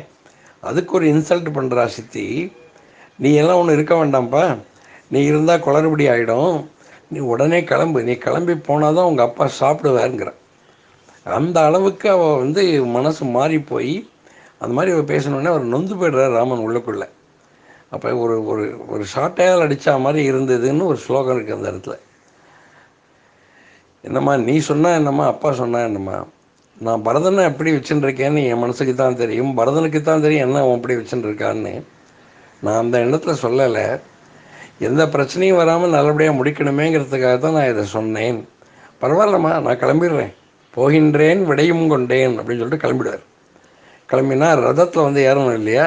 அதுக்கு ஒரு இன்சல்ட் பண்ணுறா சித்தி. நீ எல்லாம் ஒன்று இருக்க வேண்டாம்ப்பா, நீ இருந்தால் குளறுபடி ஆகிடும், நீ உடனே கிளம்பு, நீ கிளம்பி போனால் தான் உங்கள் அப்பா சாப்பிடுவாருங்கிற. அந்த அளவுக்கு அவள் மனசு மாறி போய் அந்த மாதிரி அவர் பேசணுன்னே அவர் நொந்து போய்டுறார் ராமன் உள்ளுக்குள்ளே. அப்போ ஒரு ஒரு ஒரு ஷார்ட்டையால் அடித்தா மாதிரி இருந்ததுன்னு ஒரு ஸ்லோகம் இருக்குது அந்த இடத்துல. என்னம்மா நீ சொன்னால் என்னம்மா, அப்பா சொன்னால் என்னம்மா, நான் பரதனை எப்படி வச்சுட்டுருக்கேன்னு என் மனசுக்கு தான் தெரியும், பரதனுக்கு தான் தெரியும் என்ன அவன் எப்படி வச்சுட்டுருக்கான்னு. நான் அந்த எண்ணத்துல சொல்லலை, எந்த பிரச்சனையும் வராமல் நல்லபடியாக முடிக்கணுமேங்கிறதுக்காக தான் நான் இதை சொன்னேன். பரவாயில்லம்மா, நான் கிளம்பிடுறேன், போகின்றேன் விடையும் கொண்டேன் அப்படின்னு சொல்லிட்டு கிளம்பிடுவார். கிளம்பினா ரதத்தில் ஏறணும் இல்லையா?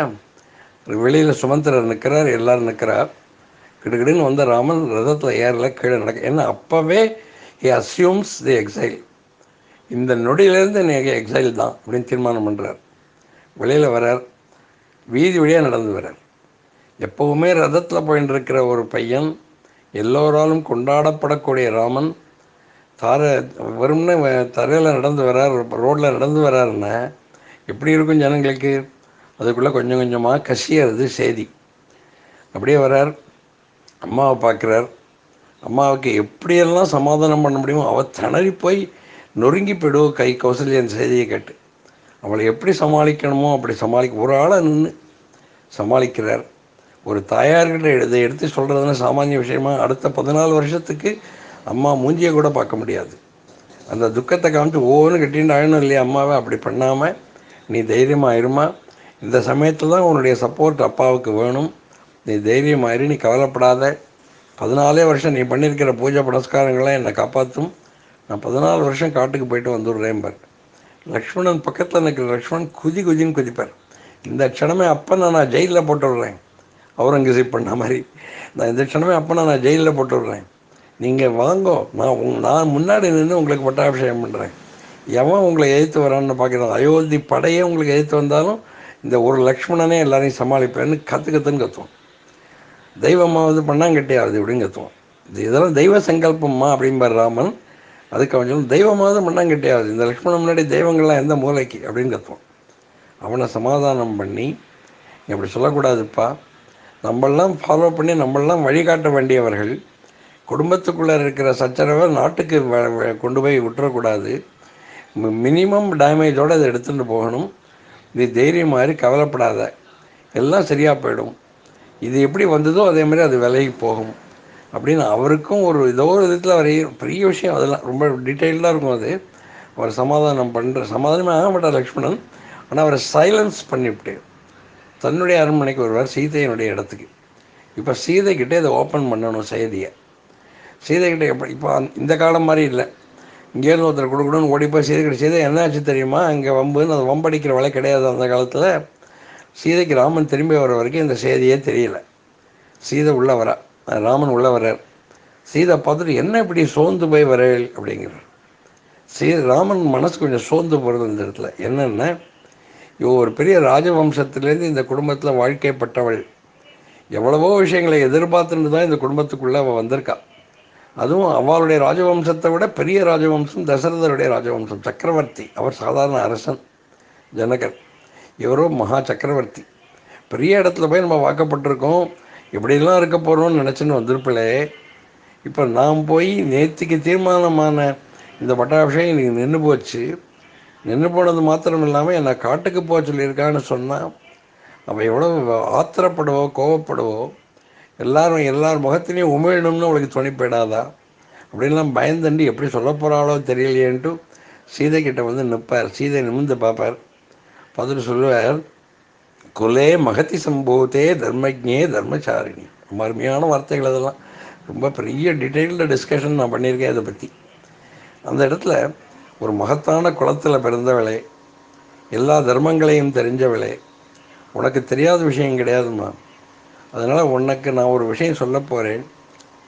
வெளியில் சுமந்திரர் நிற்கிறார், எல்லோரும் நிற்கிறார். கிடுகிடுன்னு வந்த ராமன் ரதத்தில் ஏறல, கீழே நடக்க. ஏன்னா அப்போவே ஹி அஸ்யூம்ஸ் தி எக்ஸைல், இந்த நொடியிலேருந்து நீங்கள் எக்ஸைல் தான் அப்படின்னு தீர்மானம் பண்ணுறார். வெளியில் வரார், வீதி வழியாக நடந்து வரார். எப்போவுமே ரதத்தில் போயின்னு இருக்கிற ஒரு பையன், எல்லோராலும் கொண்டாடப்படக்கூடிய ராமன் வெறும்னு தரையில் நடந்து வரார், ரோட்டில் நடந்து வராருன்னா எப்படி இருக்கும் ஜனங்களுக்கு? அதுக்குள்ளே கொஞ்சம் கொஞ்சமாக கசியறது செய்தி. அப்படியே வரார், அம்மாவை பார்க்குறார். அம்மாவுக்கு எப்படியெல்லாம் சமாதானம் பண்ண முடியுமோ அவள் திணறி போய் நொறுங்கி போயிடுவோம் கௌசல்யன் செய்தியை கேட்டு. அவளை எப்படி சமாளிக்கணுமோ அப்படி ஒரு ஆளை நின்று சமாளிக்கிறார். ஒரு தாயார்கிட்ட இதை எடுத்து சொல்கிறதுனா சாமானிய விஷயமா? அடுத்த 14 வருஷத்துக்கு அம்மா மூஞ்சியை கூட பார்க்க முடியாது. அந்த துக்கத்தை காமிச்சு ஒவ்வொன்று கட்டின்னு ஆகணும் இல்லையா அம்மாவை? அப்படி பண்ணாமல் நீ தைரியமாக இருமா, இந்த சமயத்தில் தான் உன்னுடைய சப்போர்ட் அப்பாவுக்கு வேணும், நீ தைரியமாயிரு, நீ கவலைப்படாத, 14 வருஷம் நீ பண்ணியிருக்கிற பூஜை புனஸ்காரங்கள்லாம் என்னை காப்பாற்றும், நான் 14 வருஷம் காட்டுக்கு போயிட்டு வந்துடுறேன்பார். லக்ஷ்மணன் பக்கத்தில் நிற்கிற லக்ஷ்மணன் குதின்னு குதிப்பார். இந்த க்ஷணமே அப்போ நான் ஜெயிலில் போட்டு விட்றேன், அவுரங்கசீப் பண்ண மாதிரி, நான் இந்த க்ஷணமே அப்போ நான் ஜெயிலில் போட்டு விட்றேன், நீங்கள் வாங்கோ, நான் முன்னாடி நின்று உங்களுக்கு பட்டாபிஷேகம் பண்ணுறேன், எவன் உங்களை எதிர்த்து வரான்னு பார்க்குறான், அயோத்தி படையே உங்களுக்கு எதிர்த்து வந்தாலும் இந்த ஒரு லக்ஷ்மணனே எல்லாரையும் சமாளிப்பேன்னு கற்றுன்னு கற்றுவோம். தெய்வமாவது பண்ணாங்கட்டியாவது இப்படின்னு கற்றுவோம். இதெல்லாம் தெய்வ சங்கல்பம்மா அப்படிம்பார் ராமன். அதுக்கு அவன் சொல்லும், தெய்வமாவது பண்ணாங்கட்டியாவது, இந்த லக்ஷ்மணன் முன்னாடி தெய்வங்கள்லாம் எந்த மூலைக்கு அப்படின்னு கற்றுவோம். அவனை சமாதானம் பண்ணி, இப்படி சொல்லக்கூடாதுப்பா, நம்மளாம் ஃபாலோ பண்ணி நம்மளாம் வழிகாட்ட வேண்டியவர்கள், குடும்பத்துக்குள்ளே இருக்கிற சச்சரவை நாட்டுக்கு கொண்டு போய் விட்டுறக்கூடாது, மினிமம் டேமேஜோடு அதை எடுத்துகிட்டு போகணும். நீ தைரியம் மாதிரி கவலைப்படாத, எல்லாம் சரியாக போயிடும், இது எப்படி வந்ததோ அதே மாதிரி அது விலகி போகும் அப்படின்னு அவருக்கும் ஒரு ஏதோ ஒரு விதத்தில் அவர் பெரிய விஷயம். அதெல்லாம் ரொம்ப டீட்டெயில்டாக இருக்கும். அது அவர் சமாதானமே ஆக மாட்டார் லக்ஷ்மணன். ஆனால் அவரை சைலன்ஸ் பண்ணிவிட்டு தன்னுடைய அரண்மனைக்கு வருவார், சீதையினுடைய இடத்துக்கு. இப்போ சீதைக்கிட்டே இதை ஓப்பன் பண்ணணும் செய்தியை. சீதைக்கிட்ட இப்போ இந்த காலம் மாதிரி இல்லை, இங்கேருந்து ஒருத்தர் கொடுக்கணும்னு ஓடி போய் சீதை சீதை என்னாச்சு தெரியுமா, அங்கே வம்புன்னு அது வம்படிக்கிற வேலை கிடையாது. அந்த காலத்தில் சீதைக்கு ராமன் திரும்பி வர வரைக்கும் இந்த செய்தியே தெரியல. சீதை உள்ளே வரா, ராமன் உள்ளே வர்றார். சீதை பார்த்துட்டு என்ன இப்படி சோர்ந்து போய் வரேள் அப்படிங்கிறார். ராமன் மனசு கொஞ்சம் சோர்ந்து போகிறது இந்த இடத்துல. என்னென்ன, இவ ஒரு பெரிய ராஜவம்சத்துலேருந்து இந்த குடும்பத்தில் வாழ்க்கைப்பட்டவள், எவ்வளவோ விஷயங்களை எதிர்பார்த்துட்டு தான் இந்த குடும்பத்துக்குள்ளே அவள் வந்திருக்கா. அதுவும் அவளுடைய ராஜவம்சத்தை விட பெரிய ராஜவம்சம் தசரதருடைய ராஜவம்சம். சக்கரவர்த்தி, அவர் சாதாரண அரசன் ஜனகர், இவரோ மகா சக்கரவர்த்தி. பெரிய இடத்துல போய் நம்ம வாக்கப்பட்டிருக்கோம், இப்படிலாம் இருக்க போகிறோம்னு நினச்சின்னு வந்திருப்பிலே. இப்போ நாம் போய் நேற்றுக்கு தீர்மானமான இந்த பட்டாபிஷேகம் இன்றைக்கி நின்று போச்சு. நின்று போனது மாத்திரம் இல்லாமல் என்னை காட்டுக்கு போக சொல்லியிருக்கான்னு சொன்னால் அவள் எவ்வளோ ஆத்திரப்படுவோ கோவப்படுவோ, எல்லார் முகத்திலையும் உமிழணும்னு அவளுக்கு துணி போயிடாதா அப்படின்லாம் பயந்துண்டு எப்படி சொல்ல போகிறாளோ தெரியலையேன்ட்டு சீதைக்கிட்ட வந்து நிற்பார். சீதை நிமிர்ந்து பார்ப்பார், பார்த்துட்டு சொல்லுவார், குலே மகதி சம்பூத்தே தர்மஜே தர்மச்சாரிணி. ரொம்ப அருமையான வார்த்தைகள். அதெல்லாம் ரொம்ப பெரிய டீட்டெயில்டு டிஸ்கஷன் நான் பண்ணியிருக்கேன் இதை பற்றி. அந்த இடத்துல ஒரு மகத்தான குலத்தில் பிறந்தவளே, எல்லா தர்மங்களையும் தெரிஞ்சவளே, உனக்கு தெரியாத விஷயம் கிடையாதுமா. அதனால் உனக்கு நான் ஒரு விஷயம் சொல்ல போகிறேன்,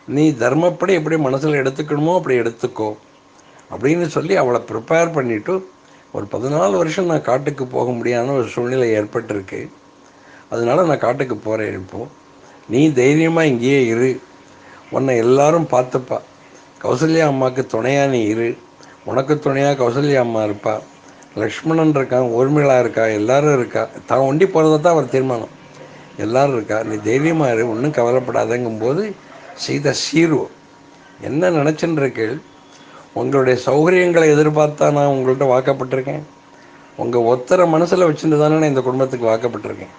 நீ தர்மப்படி எப்படி மனசில் எடுத்துக்கணுமோ அப்படி எடுத்துக்கோ அப்படின்னு சொல்லி அவளை ப்ரிப்பேர் பண்ணிவிட்டு ஒரு 14 வருஷம் நான் காட்டுக்கு போக முடியாத ஒரு சூழ்நிலை ஏற்பட்டிருக்கு. அதனால் நான் காட்டுக்கு போகிறேன். இப்போது நீ தைரியமாக இங்கேயே இரு, உன்னை எல்லாரும் பார்த்துப்பா. கௌசல்யா அம்மாவுக்கு துணையாக நீ இரு, உனக்கு துணையாக கௌசல்யா அம்மா இருப்பா, லக்ஷ்மணன் இருக்கான், ஊர்மிளா இருக்கா, எல்லோரும் இருக்கா. தான் ஒண்டி போகிறத தான் அவர் தீர்மானம். எல்லோரும் இருக்கா, நீ தைரியமாக இரு, ஒன்றும் கவலைப்படாதங்கும்போது சீதை சீருவோம். என்ன நினச்சின்னு இருக்கீள், உங்களுடைய சௌகரியங்களை எதிர்பார்த்தா நான் உங்கள்கிட்ட வாக்கப்பட்டிருக்கேன். உங்கள் ஒத்தரை மனசில் வச்சுட்டு தானே நான் இந்த குடும்பத்துக்கு வாக்கப்பட்டிருக்கேன்.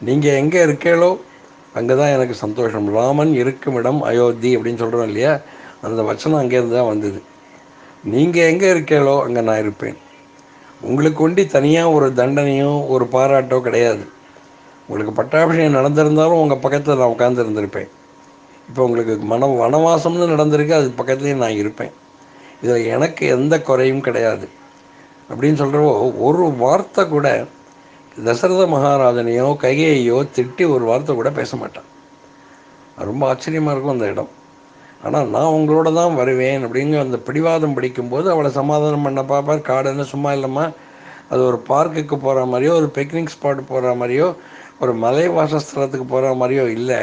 நீங்கள் எங்கே இருக்கீளோ அங்கே தான் எனக்கு சந்தோஷம். ராமன் இருக்கும் இடம் அயோத்தி அப்படின்னு சொல்கிறோம் இல்லையா, அந்த வச்சனம் அங்கேருந்து தான் வந்தது. நீங்கள் எங்கே இருக்கீளோ அங்கே நான் இருப்பேன். உங்களுக்கு ஒண்டி தனியாக ஒரு தண்டனையோ ஒரு பாராட்டோ கிடையாது. உங்களுக்கு பட்டாபிஷேகம் நடந்திருந்தாலும் உங்கள் பக்கத்தில் நான் உட்கார்ந்து இருந்திருப்பேன். இப்போ உங்களுக்கு வனவாசம்னு நடந்திருக்கு, அது பக்கத்துலேயே நான் இருப்பேன். இதில் எனக்கு எந்த குறையும் கிடையாது அப்படின்னு சொல்கிறவோ ஒரு வார்த்தை கூட தசரத மகாராஜனையோ கைகேயையோ திட்டி ஒரு வார்த்தை கூட பேச மாட்டான். ரொம்ப ஆச்சரியமாக இருக்கும் அந்த இடம். ஆனால் நான் உங்களோட தான் வருவேன் அப்படிங்க அந்த பிடிவாதம் பிடிக்கும்போது அவளை சமாதானம் பண்ண பார்ப்பார். காடுன்னு சும்மா இல்லைம்மா, அது ஒரு பார்க்குக்கு போகிற மாதிரியோ ஒரு பிக்னிக் ஸ்பாட் போகிற மாதிரியோ ஒரு மலை வாசஸ்தலத்துக்கு போகிற மாதிரியோ இல்லை,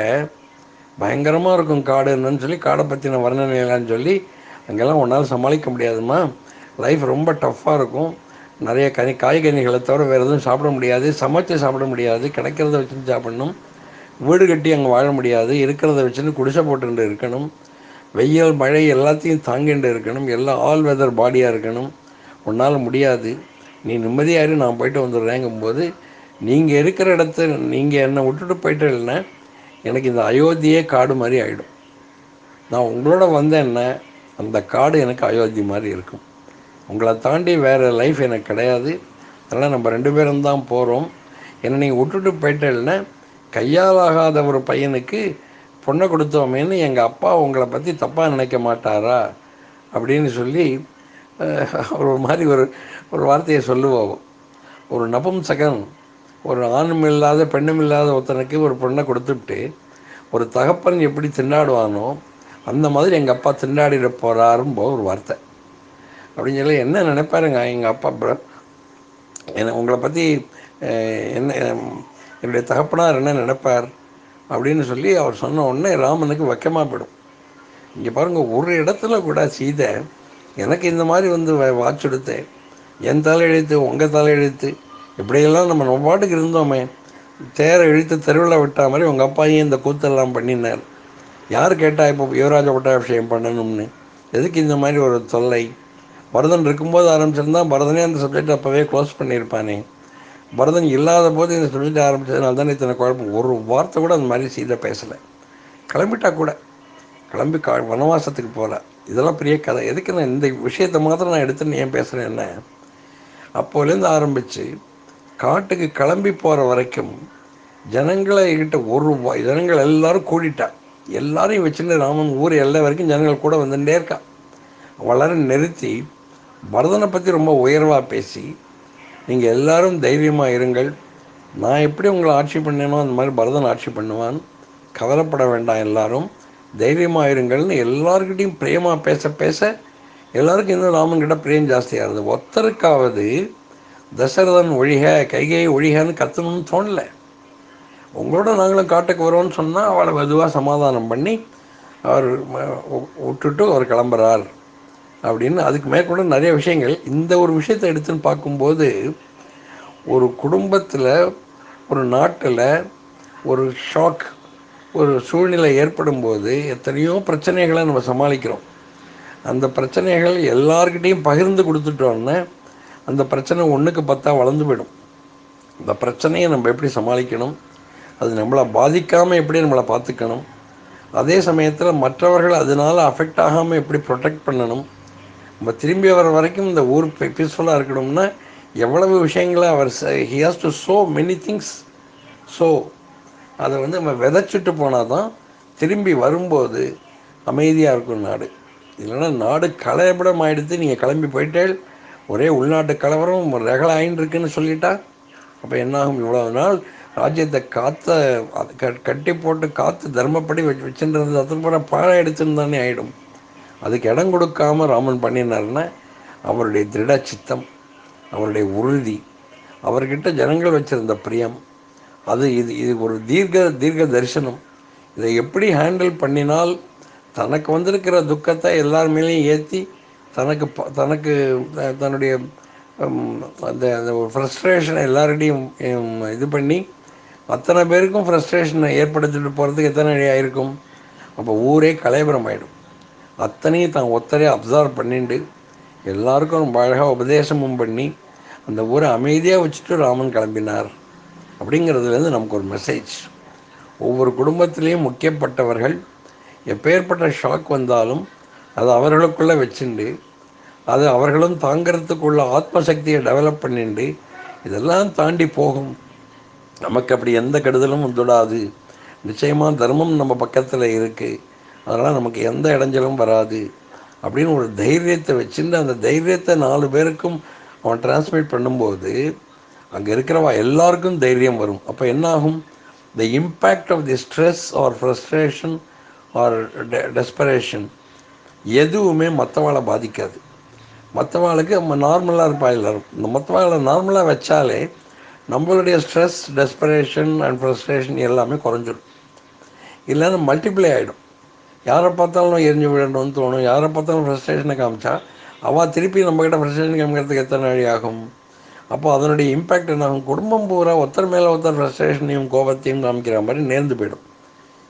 பயங்கரமாக இருக்கும் காடுன்னு சொல்லி காடை பற்றின வர்ணனைகளான்னு சொல்லி அங்கெல்லாம் ஒன்றால் சமாளிக்க முடியாதுமா. லைஃப் ரொம்ப டஃப்பாக இருக்கும். நிறைய காய்கனிகளை தவிர வேறு எதுவும் சாப்பிட முடியாது, சமைச்சு சாப்பிட முடியாது, கிடைக்கிறத வச்சுன்னு சாப்பிடணும், வீடு கட்டி அங்கே வாழ முடியாது, இருக்கிறத வச்சுன்னு குடிசை போட்டுட்டு இருக்கணும், வெயில் மழை எல்லாத்தையும் தாங்கிட்டு இருக்கணும், எல்லாம் ஆல் வெதர் பாடியாக இருக்கணும். உன்னால் முடியாது, நீ நிம்மதியாக நான் போயிட்டு வந்துடுறேங்கும்போது நீங்கள் இருக்கிற இடத்த நீங்கள் என்னை விட்டுட்டு போயிட்டு இல்லைன்னா எனக்கு இந்த அயோத்தியே காடு மாதிரி ஆகிடும். நான் உங்களோட வந்தேன்னா அந்த காடு எனக்கு அயோத்தி மாதிரி இருக்கும். உங்களை தாண்டி வேறு லைஃப் எனக்கு கிடையாது. அதனால் நம்ம 2 பேரும் தான் போகிறோம். என்னை நீங்கள் விட்டுட்டு போயிட்டேன்னா கையால் ஆகாத ஒரு பையனுக்கு பொண்ணை கொடுத்தோமேன்னு எங்கள் அப்பா உங்களை பற்றி தப்பாக நினைக்க மாட்டாரா அப்படின்னு சொல்லி ஒரு மாதிரி ஒரு வார்த்தையை சொல்லுவோம். ஒரு நபும்சகன், ஒரு ஆணும் இல்லாத பெண்ணும் இல்லாத ஒருத்தனுக்கு ஒரு பொண்ணை கொடுத்துட்டு ஒரு தகப்பன் எப்படி திண்டாடுவானோ அந்த மாதிரி எங்கள் அப்பா திண்டாடிட போகிறாரும்போ ஒரு வார்த்தை அப்படின்னு சொல்லி என்ன நினைப்பாருங்க எங்கள் அப்பா. என்ன உங்களை பற்றி என்ன என்னுடைய தகப்பனார் என்ன நினைப்பார் அப்படின்னு சொல்லி அவர் சொன்ன உடனே ராமனுக்கு வெக்கமாக போயிடும். இங்கே பாருங்கள், ஒரு இடத்துல கூட சீதை எனக்கு இந்த மாதிரி வந்து வாட்ச் எடுத்தேன், என் தலையெழுத்து உங்கள் தலையெழுத்து இப்படியெல்லாம் நம்ம பாட்டுக்கு இருந்தோமே, தேரை இழுத்து தெருவில் விட்டா மாதிரி உங்கள் அப்பாயும் இந்த கூத்தெல்லாம் பண்ணினார். யார் கேட்டால் இப்போ யுவராஜ பட்டாபிஷேகம் பண்ணணும்னு, எதுக்கு இந்த மாதிரி ஒரு தொல்லை பரதன் இருக்கும்போது ஆரம்பிச்சிருந்தா பரதனே அந்த சப்ஜெக்ட் அப்போவே க்ளோஸ் பண்ணியிருப்பானே. பரதன் இல்லாத போது இந்த சப்ஜெக்ட் ஆரம்பிச்சதுனால தானே இத்தனை குழப்பம். ஒரு வார்த்தை கூட அந்த மாதிரி சீதை பேசலை. கிளம்பிட்டா கூட கிளம்பி வனவாசத்துக்கு போகல. இதெல்லாம் பெரிய கதை. எதுக்கு நான் இந்த விஷயத்தை மாத்திரம் நான் எடுத்துன்னு ஏன் பேசுகிறேன்? என்ன, அப்போலேருந்து ஆரம்பித்து காட்டுக்கு கிளம்பி போகிற வரைக்கும் ஜனங்களை கிட்ட ஜனங்கள் எல்லாரும் கூடிட்டா. எல்லாரையும் வச்சுட்டு ராமன் ஊர் எல்லை வரைக்கும் ஜனங்கள் கூட வந்துட்டே இருக்கா. வளர நிறுத்தி பரதனை பற்றி ரொம்ப உயர்வாக பேசி, நீங்கள் எல்லாரும் தைரியமாக இருங்கள், நான் எப்படி உங்களை ஆட்சி பண்ணேனோ அந்த மாதிரி பரதன் ஆட்சி பண்ணுவான், கவலைப்பட வேண்டாம், எல்லாரும் தைரியமாக இருங்கள்னு எல்லாருக்கிட்டையும் பிரேமாக பேச பேச எல்லாருக்கும் இன்னும் ராமன்கிட்ட பிரேம் ஜாஸ்தியாகுது. ஒருத்தருக்காவது தசரதன் ஒழிக கைகை ஒழிகன்னு கத்தணும்னு தோணலை. உங்களோட நாங்களும் காட்டுக்கு வரோம்னு சொன்னால் அவளை மெதுவாக சமாதானம் பண்ணி அவர் விட்டுட்டு அவர் கிளம்புறார் அப்படின்னு. அதுக்கு மேற்கொண்டு நிறைய விஷயங்கள். இந்த ஒரு விஷயத்தை எடுத்துன்னு பார்க்கும்போது, ஒரு குடும்பத்தில், ஒரு நாட்டில் ஒரு ஷாக், ஒரு சூழ்நிலை ஏற்படும் போது எத்தனையோ பிரச்சனைகளை நம்ம சமாளிக்கிறோம். அந்த பிரச்சனைகள் எல்லார்கிட்டையும் பகிர்ந்து கொடுத்துட்டோன்னா அந்த பிரச்சனை ஒன்றுக்கு 10 வளர்ந்து போயிடும். அந்த பிரச்சனையை நம்ம எப்படி சமாளிக்கணும், அது நம்மளை பாதிக்காமல் எப்படி நம்மளை பார்த்துக்கணும், அதே சமயத்தில் மற்றவர்கள் அதனால் அஃபெக்ட் ஆகாமல் எப்படி ப்ரொடெக்ட் பண்ணணும், நம்ம திரும்பி வர வரைக்கும் இந்த ஊர் பீஸ்ஃபுல்லாக இருக்கணும்னா எவ்வளவு விஷயங்களை அவர் he has to so many things. So அதை நம்ம விதைச்சிட்டு போனால் தான் திரும்பி வரும்போது அமைதியாக இருக்கும் நாடு. இல்லைன்னா நாடு கலப்படம் ஆகிடுத்து. நீங்கள் கிளம்பி போயிட்டே ஒரே உள்நாட்டு கலவரம் ரகல ஆயின்னு இருக்குன்னு சொல்லிட்டா அப்போ என்னாகும்? இவ்வளவு நாள் ராஜ்யத்தை கட்டி போட்டு காத்து தர்மப்படி வச்சுருந்தது அது போல பாழம் எடுத்துன்னு தானே ஆகிடும். அதுக்கு இடம் கொடுக்காமல் ராமன் பண்ணினார்னா அவருடைய திருட சித்தம், அவருடைய உறுதி, அவர்கிட்ட ஜனங்கள் வச்சுருந்த பிரியம், அது இது ஒரு தீர்க்க தரிசனம். இதை எப்படி ஹேண்டில் பண்ணினால் தனக்கு வந்திருக்கிற துக்கத்தை எல்லார் மேலேயும் ஏற்றி தனக்கு தன்னுடைய அந்த ஒரு ஃப்ரஸ்ட்ரேஷனை எல்லார்டையும் இது பண்ணி அத்தனை பேருக்கும் ஃப்ரஸ்ட்ரேஷனை ஏற்படுத்திட்டு போகிறதுக்கு எத்தனை வழி ஆகிருக்கும்? அப்போ ஊரே கலைபுரம் ஆகிடும். அத்தனையும் தான் ஒத்தரே அப்சர்வ் பண்ணிட்டு எல்லாருக்கும் ரொம்ப அழகாக உபதேசமும் பண்ணி அந்த ஊரை அமைதியாக வச்சுட்டு ராமன் கிளம்பினார். அப்படிங்கிறதுலேருந்து நமக்கு ஒரு மெசேஜ். ஒவ்வொரு குடும்பத்திலையும் முக்கியப்பட்டவர்கள் எப்பேற்பட்ட ஷாக் வந்தாலும் அதை அவர்களுக்குள்ளே வச்சுண்டு அது அவர்களும் தாங்கிறதுக்குள்ள ஆத்மசக்தியை டெவலப் பண்ணிண்டு இதெல்லாம் தாண்டி போகும். நமக்கு அப்படி எந்த கெடுதலும் தொடாது. நிச்சயமாக தர்மம் நம்ம பக்கத்தில் இருக்குது, அதனால் நமக்கு எந்த இடைஞ்சலும் வராது அப்படின்னு ஒரு தைரியத்தை வச்சுட்டு அந்த தைரியத்தை 4 பேருக்கும் அவன் டிரான்ஸ்மிட் பண்ணும்போது அங்கே இருக்கிறவா எல்லாருக்கும் தைரியம் வரும். அப்போ என்னாகும்? The impact of the stress or frustration or desperation எதுவுமே மற்றவாளை பாதிக்காது. மற்றவாளுக்கு நம்ம நார்மலாக இருப்பா எல்லோரும். இந்த மற்றவாளை நார்மலாக வச்சாலே நம்மளுடைய ஸ்ட்ரெஸ், டெஸ்பரேஷன் அண்ட் ஃப்ரஸ்ட்ரேஷன் எல்லாமே குறைஞ்சிடும். இல்லைன்னா மல்டிப்ளை ஆகிடும். யாரை பார்த்தாலும் எரிஞ்சு விடணும்னு தோணும். யாரை பார்த்தாலும் ஃப்ரஸ்ட்ரேஷனை காமிச்சா அவள் திருப்பி நம்மக்கிட்ட ஃப்ரஸ்ட்ரேஷன் காமிக்கிறதுக்கு எத்தனை நாளி ஆகும்? அப்போ அதனுடைய இம்பேக்ட் என்னாகும்? குடும்பம் பூரா ஒருத்தர் மேலே ஒருத்தர் ஃப்ரஸ்ட்ரேஷனையும் கோபத்தையும் காமிக்கிற மாதிரி நேர்ந்து போயிடும்.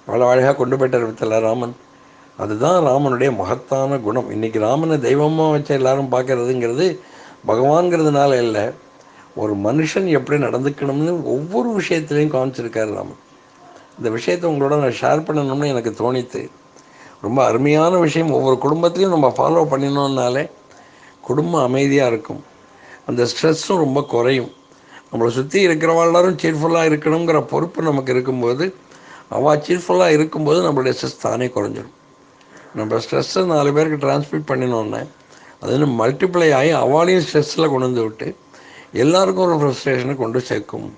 அவ்வளோ அழகாக கொண்டு போயிட்டார் வித்தல ராமன். அதுதான் ராமனுடைய மகத்தான குணம். இன்றைக்கி ராமனை தெய்வமாக வச்சு எல்லாரும் பார்க்கறதுங்கிறது பகவான்கிறதுனால இல்லை, ஒரு மனுஷன் எப்படி நடந்துக்கணும்னு ஒவ்வொரு விஷயத்துலையும் காமிச்சிருக்காரு ராமன். இந்த விஷயத்தை உங்களோட நான் ஷேர் பண்ணணும்னு எனக்கு தோணித்து. ரொம்ப அருமையான விஷயம். ஒவ்வொரு குடும்பத்திலையும் நம்ம ஃபாலோ பண்ணினோம்னாலே குடும்பம் அமைதியாக இருக்கும், அந்த ஸ்ட்ரெஸ்ஸும் ரொம்ப குறையும். நம்மளை சுற்றி இருக்கிறவாழ்லாரும் சீர்ஃபுல்லாக இருக்கணுங்கிற பொறுப்பு நமக்கு இருக்கும்போது அவள் சீர்ஃபுல்லாக இருக்கும்போது நம்மளுடைய ஸ்ட்ரெஸ் தானே குறைஞ்சிடும். நம்ம ஸ்ட்ரெஸ்ஸை 4 பேருக்கு டிரான்ஸ்மிட் பண்ணினோன்னே அது மல்டிப்ளை ஆகி அவளையும் ஸ்ட்ரெஸ்ஸில் கொண்டு வந்து விட்டு எல்லாருக்கும் ஒரு ஃப்ரஸ்ட்ரேஷனை கொண்டு சேர்க்கும்.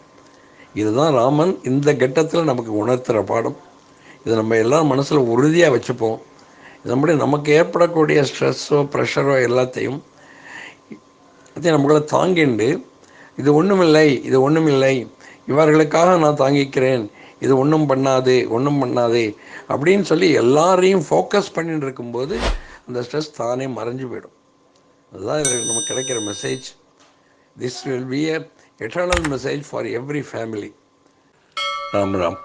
இதுதான் ராமன் இந்த கட்டத்தில் நமக்கு உணர்த்துகிற பாடம். இதை நம்ம எல்லாம் மனசில் உறுதியாக வச்சுப்போம். இதன்படி நமக்கு ஏற்படக்கூடிய ஸ்ட்ரெஸ்ஸோ ப்ரெஷரோ எல்லாத்தையும் நம்மளை தாங்கிண்டு இது ஒன்றுமில்லை, இவர்களுக்காக நான் தாங்கிக்கிறேன், இது ஒன்றும் பண்ணாது அப்படின்னு சொல்லி எல்லாரையும் ஃபோக்கஸ் பண்ணிட்டு இருக்கும்போது அந்த ஸ்ட்ரெஸ் தானே மறைஞ்சு போயிடும். அதுதான் நமக்கு கிடைக்கிற message. This will be a eternal message for every family. Ram Ram.